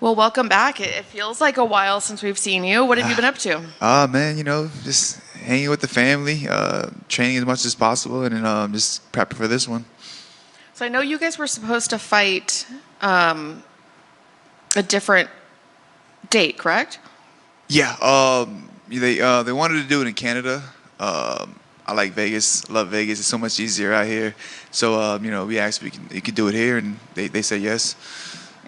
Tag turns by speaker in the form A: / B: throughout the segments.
A: Well, welcome back. It feels like a while since we've seen you. What have you been up to?
B: Man, just hanging with the family, training as much as possible, and then just prepping for this one.
A: So I know you guys were supposed to fight a different date, correct?
B: Yeah, they wanted to do it in Canada. I like Vegas, love Vegas. It's so much easier out here. So we asked if we could do it here, and they said yes.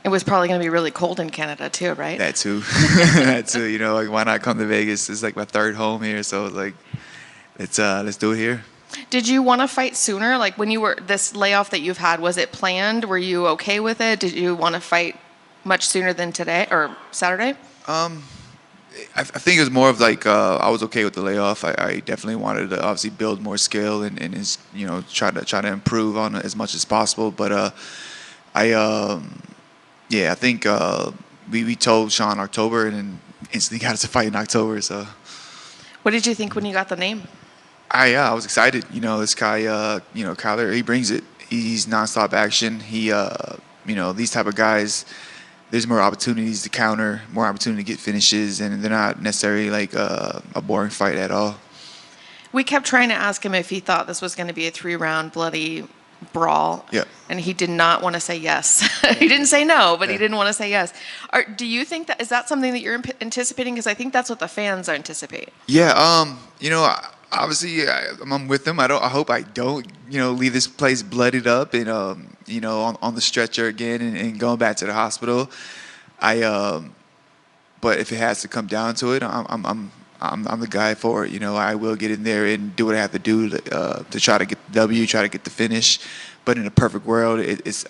A: It was probably going to be really cold in Canada too, right?
B: That too, that too. Like why not come to Vegas? It's like my third home here, so like let's do it here.
A: Did you want to fight sooner? Like when you were this layoff that you've had, was it planned? Were you okay with it? Did you want to fight much sooner than today or Saturday?
B: I think it was more of like I was okay with the layoff. I definitely wanted to obviously build more skill and try to improve on it as much as possible. But I think we told Sean October and then instantly got us a fight in October. So
A: What did you think when you got the name?
B: I was excited. This guy, Kyler, he brings it. He's nonstop action. These type of guys. There's more opportunities to counter, more opportunity to get finishes, and they're not necessarily like a boring fight at all.
A: We kept trying to ask him if he thought this was going to be a 3-round bloody brawl.
B: Yeah.
A: And he did not want to say yes. He didn't say no, but he didn't want to say yes. Do you think is that something that you're anticipating? Because I think that's what the fans anticipate.
B: Yeah. Obviously, I'm with them. I hope I don't, leave this place bloodied up and, on the stretcher again and going back to the hospital. But if it has to come down to it, I'm the guy for it. I will get in there and do what I have to do to try to get the W, try to get the finish. But in a perfect world,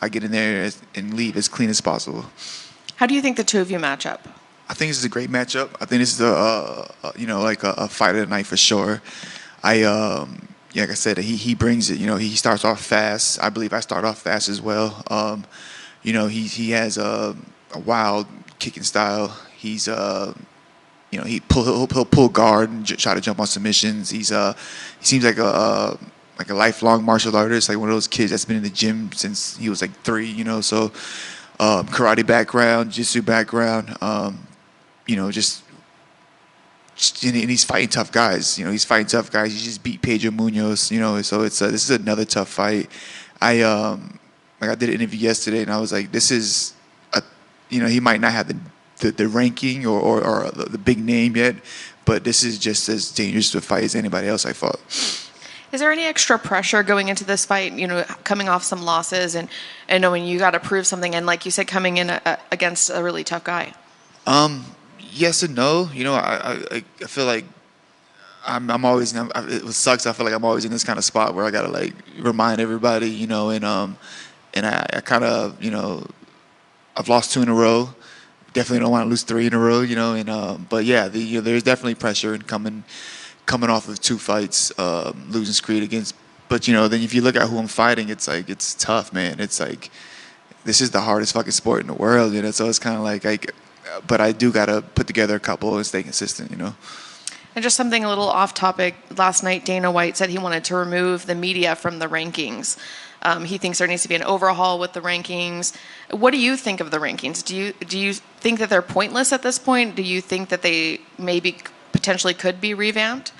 B: I get in there and leave as clean as possible.
A: How do you think the two of you match up?
B: I think this is a great matchup. I think this is a fight of the night for sure. Like I said, he brings it. He starts off fast. I believe I start off fast as well. He has a wild kicking style. He's he'll pull guard and try to jump on submissions. He seems like a lifelong martial artist, like one of those kids that's been in the gym since he was like 3. So karate background, jiu-jitsu background. And he's fighting tough guys. He just beat Pedro Munoz. So this is another tough fight. I did an interview yesterday, and I was like, this is he might not have the ranking or the big name yet, but this is just as dangerous a fight as anybody else I fought.
A: Is there any extra pressure going into this fight, coming off some losses and knowing you got to prove something, and like you said, coming in against a really tough guy?
B: Yes and no. I feel like I'm always. It sucks. I feel like I'm always in this kind of spot where I gotta like remind everybody, and I kind of, I've lost 2 in a row. Definitely don't want to lose 3 in a row, but yeah, there's definitely pressure in coming off of 2 fights, losing streak against. But then if you look at who I'm fighting, it's like it's tough, man. It's like this is the hardest fucking sport in the world, So it's kind of like but I do gotta put together a couple and stay consistent,
A: And just something a little off topic. Last night, Dana White said he wanted to remove the media from the rankings. He thinks there needs to be an overhaul with the rankings. What do you think of the rankings? Do you think that they're pointless at this point? Do you think that they maybe potentially could be revamped?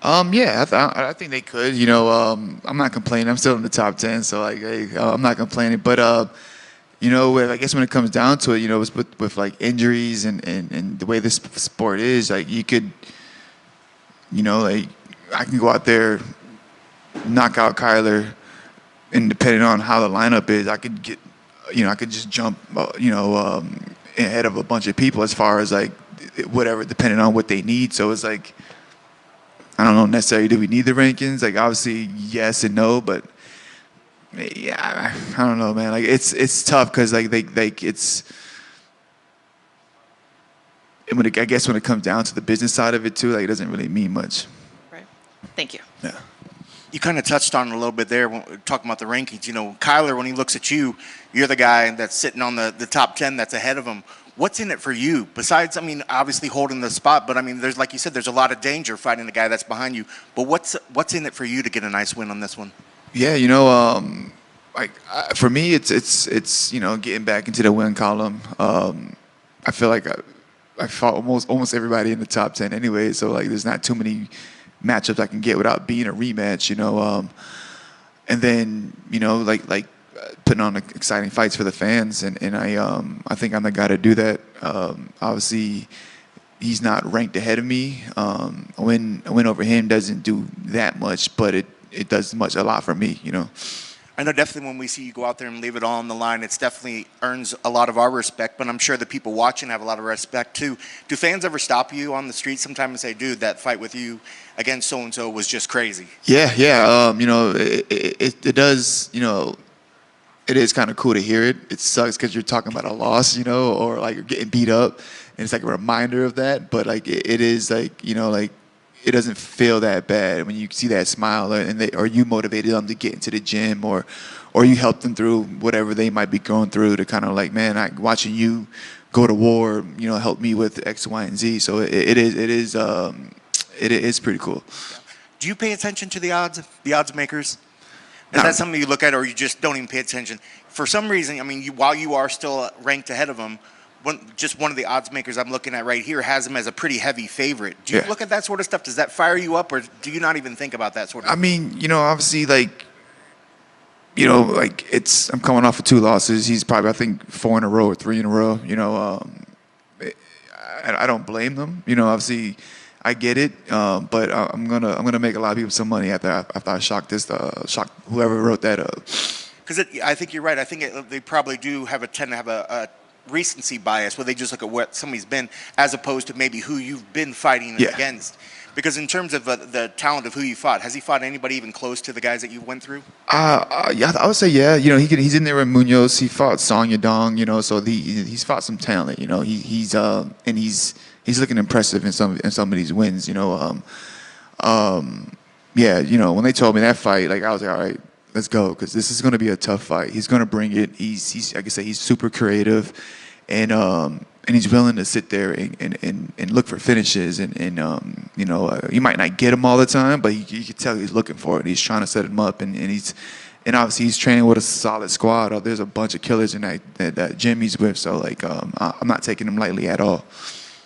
B: Yeah, I think they could. I'm not complaining. I'm still in the top 10, so like, hey, I'm not complaining. But I guess when it comes down to it, it's with like injuries and the way this sport is, like you could, like I can go out there, knock out Kyler, and depending on how the lineup is, I could get, I could just jump, ahead of a bunch of people as far as like whatever, depending on what they need. So it's like, I don't know necessarily, do we need the rankings? Like obviously yes and no, but yeah, I don't know, man. Like it's tough because like it's. I guess when it comes down to the business side of it too, like it doesn't really mean much.
A: Right. Thank you.
B: Yeah.
C: You kind of touched on it a little bit there when talking about the rankings. Kyler, when he looks at you, you're the guy that's sitting on the top 10 that's ahead of him. What's in it for you? Besides, obviously holding the spot, but there's, like you said, there's a lot of danger fighting the guy that's behind you. But what's in it for you to get a nice win on this one?
B: Yeah, for me, it's getting back into the win column. I feel like I fought almost everybody in the top 10 anyway. So like, there's not too many matchups I can get without being a rematch, you know. And then, you know, putting on exciting fights for the fans, and I think I'm the guy to do that. Obviously, he's not ranked ahead of me. A win over him doesn't do that much, but it does a lot for me, you know.
C: I know definitely when we see you go out there and leave it all on the line, it's definitely earns a lot of our respect, but I'm sure the people watching have a lot of respect too. Do fans ever stop you on the street sometime and say, dude, that fight with you against so-and-so was just crazy?
B: Yeah. You know, it does, you know, it is kind of cool to hear it. It sucks because you're talking about a loss, you know, or like you're getting beat up, and it's like a reminder of that. But like it is like, you know, like it doesn't feel that bad when you see that smile, or you motivated them to get into the gym, or you help them through whatever they might be going through, to kind of like, man, watching you go to war, you know, help me with X, Y, and Z. So it is pretty cool.
C: Do you pay attention to the odds makers? Is
B: No.
C: that something you look at, or you just don't even pay attention? For some reason, I mean, while you are still ranked ahead of them, one of the odds makers I'm looking at right here has him as a pretty heavy favorite. Do you
B: Yeah.
C: look at that sort of stuff? Does that fire you up, or do you not even think about that sort of
B: I mean, you know, obviously, like, you know, like I'm coming off of 2 losses. He's probably, I think, 4 in a row or 3 in a row. You know, I don't blame them. You know, obviously, I get it, but I'm gonna make a lot of people some money after I shock whoever wrote that up.
C: Because I think you're right. I think they probably do tend to have a recency bias where they just look at what somebody's been as opposed to maybe who you've been fighting
B: Yeah.
C: against. Because in terms of the talent of who you fought, has he fought anybody even close to the guys that you went through?
B: Yeah, I would say yeah. You know, he's in there with Munoz. He fought Song Yadong. You know, so he's fought some talent. You know, he's looking impressive in some of these wins. You know, yeah. You know, when they told me that fight, like I was like, all right, let's go, because this is going to be a tough fight. He's going to bring it. He's like I say, he's super creative, and he's willing to sit there and look for finishes, and you know, you might not get him all the time, but you can tell he's looking for it. He's trying to set him up, and obviously he's training with a solid squad. There's a bunch of killers in that gym he's with, so like I'm not taking him lightly at all.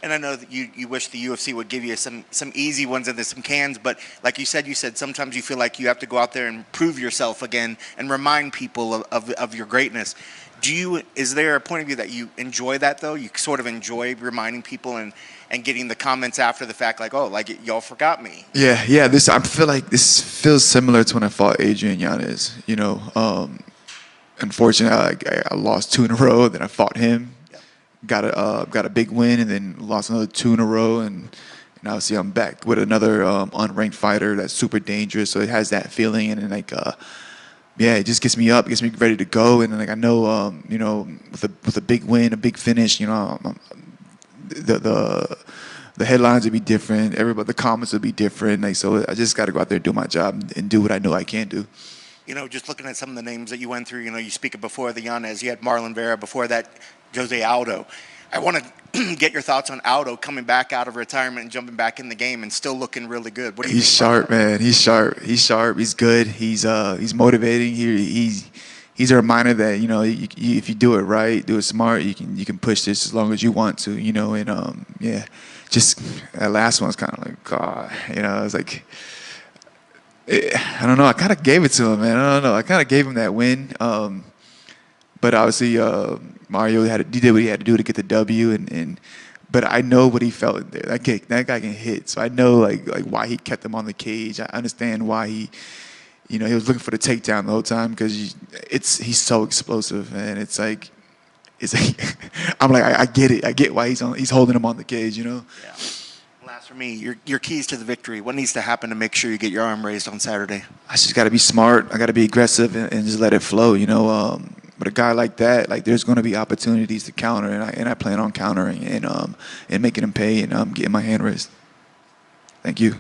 C: And I know that you wish the UFC would give you some easy ones and there's some cans, but like you said sometimes you feel like you have to go out there and prove yourself again and remind people of your greatness. Is there a point of view that you enjoy that, though? You sort of enjoy reminding people and getting the comments after the fact, like, oh, like y'all forgot me.
B: Yeah. I feel like this feels similar to when I fought Adrian Yanez. You know, unfortunately, I lost 2 in a row. Then I fought him, got a big win, and then lost another 2 in a row. And obviously, I'm back with another unranked fighter that's super dangerous. So it has that feeling, and then like. Yeah, it just gets me up, gets me ready to go, and like I know, you know, with a big win, a big finish, you know, the headlines would be different, the comments would be different, like so. I just got to go out there and do my job and do what I know I can do.
C: You know, just looking at some of the names that you went through, you know, you speak of before the Yanez, you had Marlon Vera, before that, Jose Aldo. I want to get your thoughts on Aldo coming back out of retirement and jumping back in the game and still looking really good. What do you think?
B: He's sharp, man. He's sharp. He's good. He's motivating. He's a reminder that, you know, if you do it right, do it smart, you can push this as long as you want to, you know. And yeah, just that last one's kind of like, God, you know, it's like. I don't know. I kind of gave it to him, man. I don't know. I kind of gave him that win. But obviously, Mario he did what he had to do to get the W, but I know what he felt in there. That guy can hit, so I know like why he kept him on the cage. I understand why he was looking for the takedown the whole time, because he's so explosive, and it's like I'm like I get it. I get why he's holding him on the cage, you know.
C: Yeah. Last for me, your keys to the victory. What needs to happen to make sure you get your arm raised on Saturday?
B: I just got to be smart. I got to be aggressive and just let it flow, you know. But a guy like that, like there's going to be opportunities to counter, and I plan on countering and making him pay and getting my hand raised. Thank you.